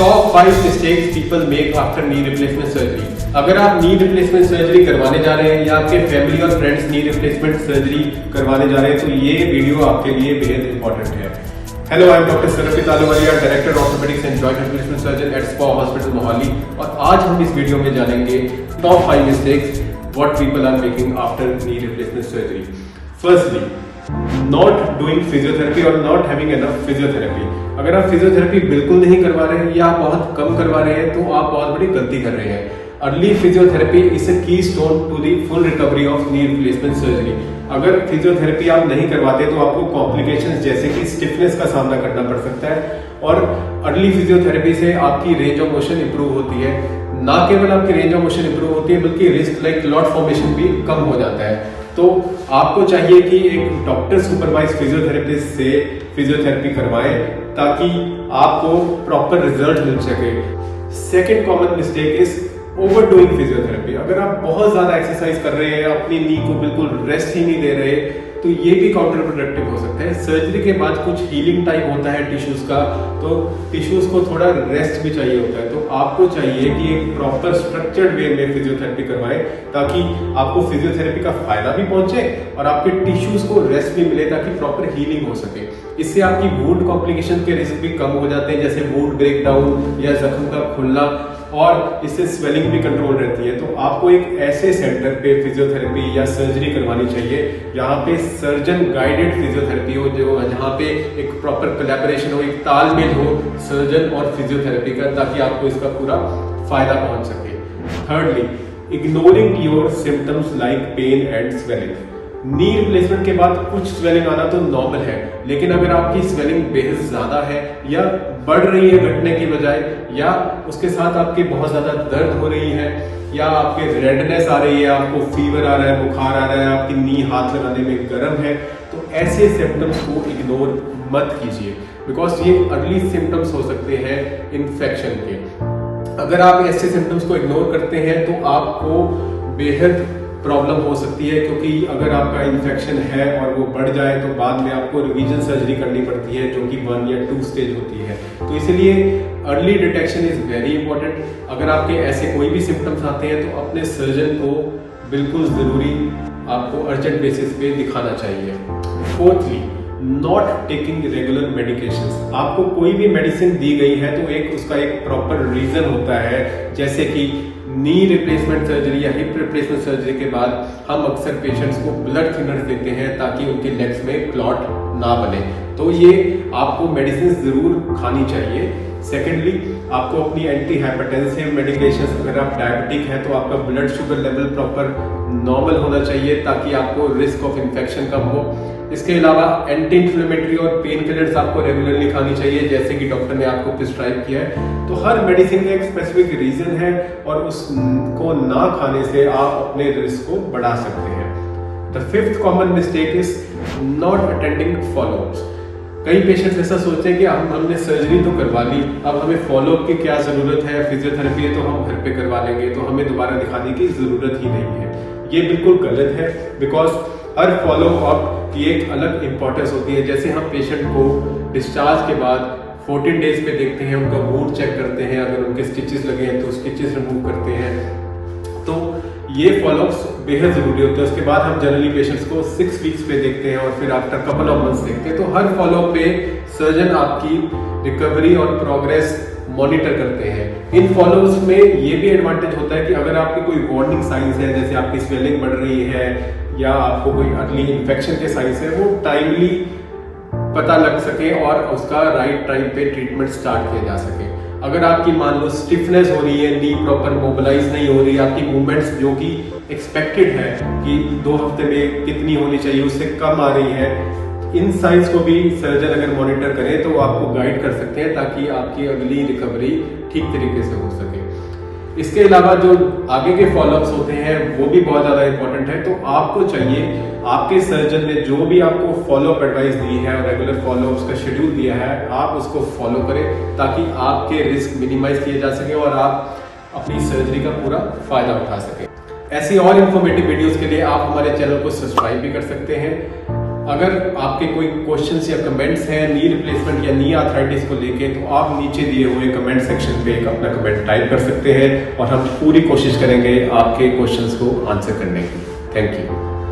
Top 5 mistakes people make after knee replacement surgery. अगर आप नी replacement surgery करवाने जा रहे हैं या आपके फैमिली और फ्रेंड्स नी रिप्लेसमेंट सर्जरी करवाने जा रहे हैं तो ये वीडियो आपके लिए बेहद इंपॉर्टेंट है। Hello, I am doctor Sarfi Taluwalia, director orthopaedics and joint replacement surgeon at spa hospital Mohali, और आज हम इस वीडियो में जानेंगे top 5 mistakes what people are making after knee replacement surgery. Firstly, not doing physiotherapy और नॉट हैविंग एनफ फिजियोथेरेपी। अगर आप physiotherapy बिल्कुल नहीं करवा रहे हैं या बहुत कम करवा रहे हैं तो आप बहुत बड़ी गलती कर रहे हैं। Early physiotherapy is a keystone to the full recovery of knee replacement surgery. अगर फिजियोथेरेपी आप नहीं करवाते तो आपको कॉम्प्लिकेशंस जैसे कि स्टिफनेस का सामना करना पड़ सकता है, और अर्ली फिजियोथेरेपी से आपकी रेंज ऑफ मोशन इंप्रूव होती है। ना केवल आपकी रेंज ऑफ मोशन इंप्रूव होती है बल्कि रिस्क लाइक क्लॉट फॉर्मेशन भी कम हो जाता है। तो आपको चाहिए कि एक डॉक्टर सुपरवाइज फिजियोथेरेपिस्ट से फिजियोथेरेपी करवाएं ताकि आपको प्रॉपर रिजल्ट मिल सके। Second common mistake is over doing physiotherapy. अगर आप बहुत ज्यादा एक्सरसाइज कर रहे हैं, अपनी नी को बिल्कुल रेस्ट ही नहीं दे रहे, तो ये भी काउंटर प्रोडक्टिव हो सकता है। सर्जरी के बाद कुछ हीलिंग टाइम होता है टिश्यूज का, तो टिश्यूज को थोड़ा रेस्ट भी चाहिए होता है। तो आपको चाहिए कि एक प्रॉपर स्ट्रक्चर्ड वे में फिजियोथेरेपी करवाएं ताकि आपको फिजियोथेरेपी का फायदा भी पहुंचे और आपके टिश्यूज को रेस्ट भी मिले ताकि प्रॉपर हीलिंग हो सके। इससे आपकी वुंड कॉम्प्लिकेशन के रिस्क भी कम हो जाते हैं, जैसे वुंड ब्रेकडाउन या जख्म का खुलना, और इससे स्वेलिंग भी कंट्रोल रहती है। तो आपको एक ऐसे सेंटर पे फिजियोथेरेपी या सर्जरी करवानी चाहिए जहाँ पे सर्जन गाइडेड फिजियोथेरेपी हो, जो जहाँ पे एक प्रॉपर कोलैबोरेशन हो, एक तालमेल हो सर्जन और फिजियोथेरेपी का, ताकि आपको इसका पूरा फायदा पहुंच सके। Thirdly, ignoring your symptoms like pain and swelling. Knee replacement के बाद कुछ स्वेलिंग आना तो नॉर्मल है, लेकिन अगर आपकी स्वेलिंग बेहद ज्यादा है या बढ़ रही है घटने की बजाय, या उसके साथ आपके बहुत ज्यादा दर्द हो रही है, या आपके रेडनेस आ रही है, आपको फीवर आ रहा है, बुखार आ रहा है, आपकी नी हाथ लगाने में गर्म है, तो ऐसे सिम्टम्स को इग्नोर मत कीजिए, बिकॉज ये अर्ली सिम्टम्स हो सकते हैं इन्फेक्शन के। अगर आप ऐसे सिम्टम्स को इग्नोर करते हैं तो आपको बेहद प्रॉब्लम हो सकती है, क्योंकि अगर आपका इन्फेक्शन है और वो बढ़ जाए तो बाद में आपको रिवीजन सर्जरी करनी पड़ती है जो कि 1 या 2 स्टेज होती है। तो इसलिए early detection is very important. अगर आपके ऐसे कोई भी सिम्टम्स आते हैं तो अपने सर्जन को बिल्कुल जरूरी आपको अर्जेंट बेसिस पे दिखाना चाहिए। Fourthly, not taking regular medications. आपको कोई भी मेडिसिन दी गई है तो उसका एक प्रॉपर रीजन होता है, जैसे कि नी रिप्लेसमेंट सर्जरी या हिप रिप्लेसमेंट सर्जरी के बाद हम अक्सर पेशेंट्स को ब्लड थिनर्स देते हैं ताकि उनके लेग्स में क्लॉट ना बने, तो ये आपको मेडिसिन जरूर खानी चाहिए। सेकेंडली, आपको अपनी एंटी हाइपरटेंसिव मेडिकेशंस, अगर आप डायबिटिक हैं तो आपका blood sugar level proper normal होना चाहिए ताकि आपको रिस्क ऑफ इन्फेक्शन कम हो। इसके अलावा एंटी इंफ्लेमेटरी और पेन किलर्स आपको रेगुलरली खानी चाहिए, जैसे कि डॉक्टर ने आपको प्रिस्क्राइब किया है। तो हर मेडिसिन का एक स्पेसिफिक रीजन है और उसको ना खाने से आप अपने रिस्क को बढ़ा सकते हैं। The fifth common mistake is not attending follow-ups. कई पेशेंट्स ऐसा सोचते हैं कि हमने सर्जरी तो करवा ली, अब हमें फॉलोअप की क्या जरूरत है, फिजियोथेरेपी है तो हम घर पे करवा लेंगे, तो हमें दोबारा दिखाने की जरूरत ही नहीं है। ये बिल्कुल गलत है, बिकॉज हर फॉलोअप की एक अलग इंपॉर्टेंस होती है। जैसे हम पेशेंट को डिस्चार्ज के बाद 14 डेज पे देखते हैं, उनका वुंड चेक करते हैं, अगर उनके स्टिचेस लगे हैं तो स्टिचेस रिमूव करते हैं, तो ये फॉलोअप्स बेहद जरूरी होते हैं। उसके बाद हम जनरली पेशेंट्स को 6 वीक्स पे देखते हैं और फिर आफ्टर कपल ऑफ मंथ्स देखते हैं। तो हर फॉलोअप पे सर्जन आपकी रिकवरी और प्रोग्रेस मॉनिटर करते हैं। इन फॉलोअप्स में ये भी एडवांटेज होता है कि अगर आपके कोई वार्निंग साइंस है, जैसे आपकी स्वेलिंग बढ़ रही है या आपको कोई अर्ली इन्फेक्शन के साइंस है, वो टाइमली पता लग सके और उसका राइट टाइम पे ट्रीटमेंट स्टार्ट किया जा सके। अगर आपकी मान लो स्टिफनेस हो रही है, नी प्रॉपर मोबिलाइज नहीं हो रही, आपकी मूवमेंट्स जो कि एक्सपेक्टेड है कि 2 हफ्ते में कितनी होनी चाहिए उससे कम आ रही है, इन साइंस को भी सर्जन अगर मॉनिटर करें तो आपको गाइड कर सकते हैं ताकि आपकी अगली रिकवरी ठीक तरीके से हो सके। इसके अलावा जो आगे के फॉलोअप्स होते हैं वो भी बहुत ज़्यादा इंपॉर्टेंट है। तो आपको चाहिए आपके सर्जन ने जो भी आपको फॉलोअप एडवाइस दी है और रेगुलर फॉलोअप्स का शेड्यूल दिया है, आप उसको फॉलो करें ताकि आपके रिस्क मिनिमाइज किए जा सके और आप अपनी सर्जरी का पूरा फायदा उठा सकें। ऐसी और इन्फॉर्मेटिव वीडियोस के लिए आप हमारे चैनल को सब्सक्राइब भी कर सकते हैं। अगर आपके कोई क्वेश्चंस या कमेंट्स हैं नी रिप्लेसमेंट या नी आर्थराइटिस को लेके, तो आप नीचे दिए हुए कमेंट सेक्शन पे एक अपना कमेंट टाइप कर सकते हैं और हम पूरी कोशिश करेंगे आपके क्वेश्चंस को आंसर करने की। Thank you.